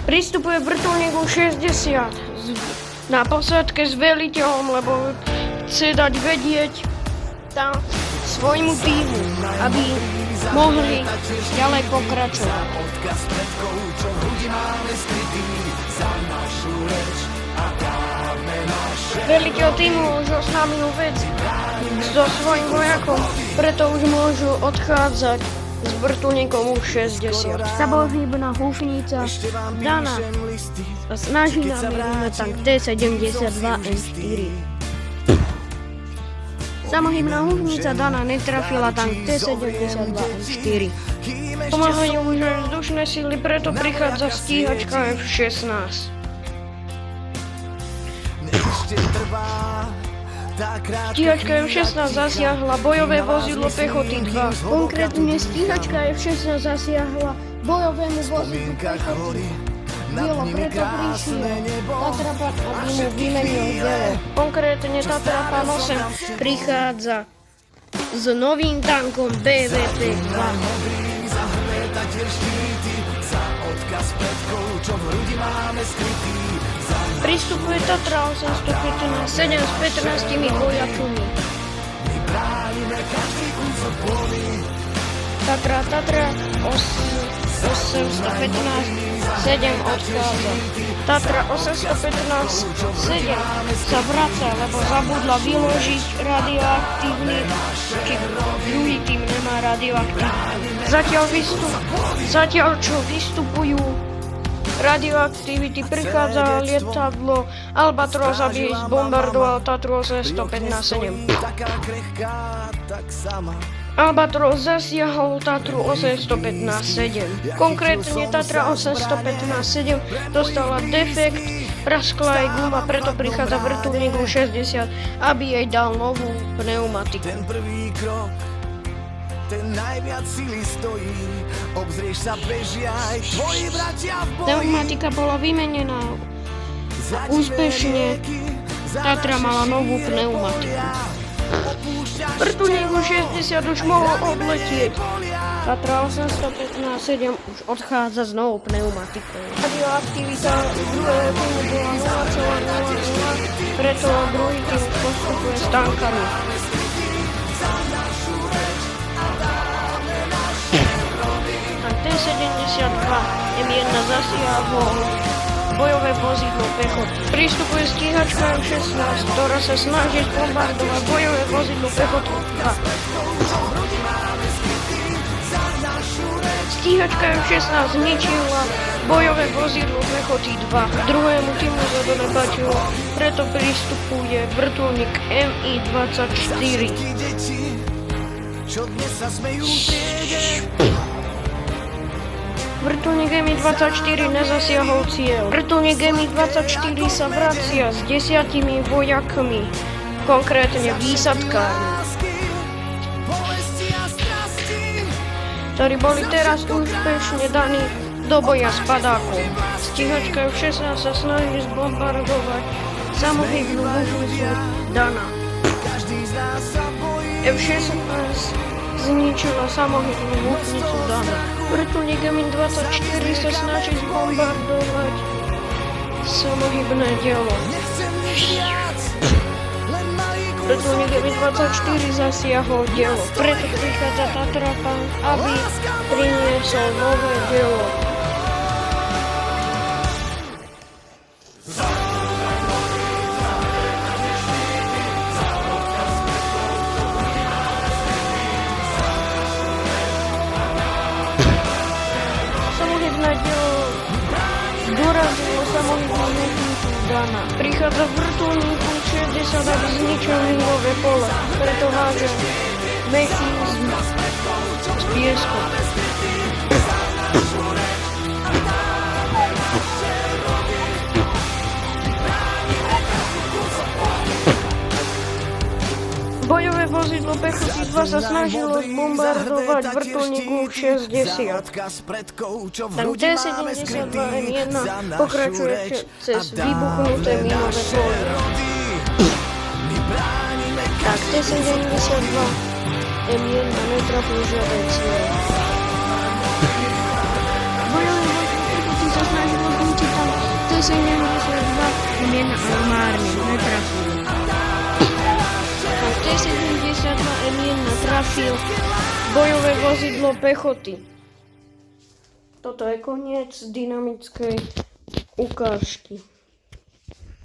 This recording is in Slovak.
Pristupuje vrtuľníku 60 na posádke s veliteľom, lebo chce dať vedieť tam svojmu týmu, aby mohli ďalej pokračovať. Veliteľ týmu už oznámil vec so svojím vojakom, preto už môžu odchádzať s vrtuľníkom U-60. Samohybná húfnica Dana sa snaží namierovať tank T-72M4. Samohybná húfnica Dana netrafila tank T-72M4. Pomáhajú už aj vzdušné sily, preto prichádza stíhačka F-16. Stíhačka F-16 zasiahla bojové vozidlo pechoty 2. Konkrétne stíhačka F-16 zasiahla bojovému vozidlu pechoty 2. Preto prišiel Tatrapan, aby mu vymenil dielo. Konkrétne Tatrapan 8 prichádza s novým tankom BVP-2. Pristupuje Tatra 815-7 s 15 vojakmi. Tatra 815-7 odchádza. Tatra 815-7 sa vracia, lebo zabudla vyložiť radioaktívny, či druhý tým nemá radioaktívny. Zatiaľ čo vystupujú radioaktivity, prichádza lietadlo Albatros, aby zbombardoval Tatru 815-7. Albatros zasiahol Tatru 815-7. Konkrétne Tatra 815-7 dostala defekt, praskla jej guma, preto prichádza vrtuľník U-60, aby jej dal novú pneumatiku. Pneumatika bola vymenená úspešne. Tatra mala novú pneumatiku. Vrtuľník U-60 už mohol odletieť. Tatra 815-7 už odchádza s novou pneumatikou. Radioaktivita druhého týmu bola 0,00, preto druhý tým postupuje s tankami. T-72 M1 zasiahol bojové vozidlo pechoty. Pristupuje stíhačka M16, ktorá sa snaží zbombardovať bojové vozidlo pechoty 2. Stíhačka M16 zničila bojové vozidlo pechoty 2. Druhému týmu sa to nepáčilo, preto pristupuje vrtuľník Mi-24. Vrtuľník Mi-24 nezasiahol cieľ. Vrtuľník Mi-24 sa vracia s 10 vojakmi, konkrétne výsadkármi, ktorí boli teraz úspešne daní do boja s padákom. Stíhačka F-16 sa snaží zbombardovať samohybnú húfnicu Dana. F-16 zničila samohybnú húfnicu Dana. Vrtuľník Mi-24 sa snaží zbombardovať samohybné dielo. Vrtuľník Mi-24 zasiahol dielo, preto prichádza Tatrapan, aby priniesol nové dielo. Dorazilo samohybnú húfnicu Dana. Prichádza vrtuľník U-60, aby zničil minové pole, preto háže mechy z piesku. Bojové vozidlo pechoty 2 sa snažilo zbombardovať vrtuľník U-60. Tank T-72 M1 pokračuje cez vybuchnuté minové pole. Tank T-72 M1 netrafil žiaden cieľ. Bojové vozidlo pechoty sa snažilo zničiť T-72 je na armárne, netrafil. A T-72 M1 trafil bojové vozidlo pechoty. Toto je koniec dynamickej ukážky.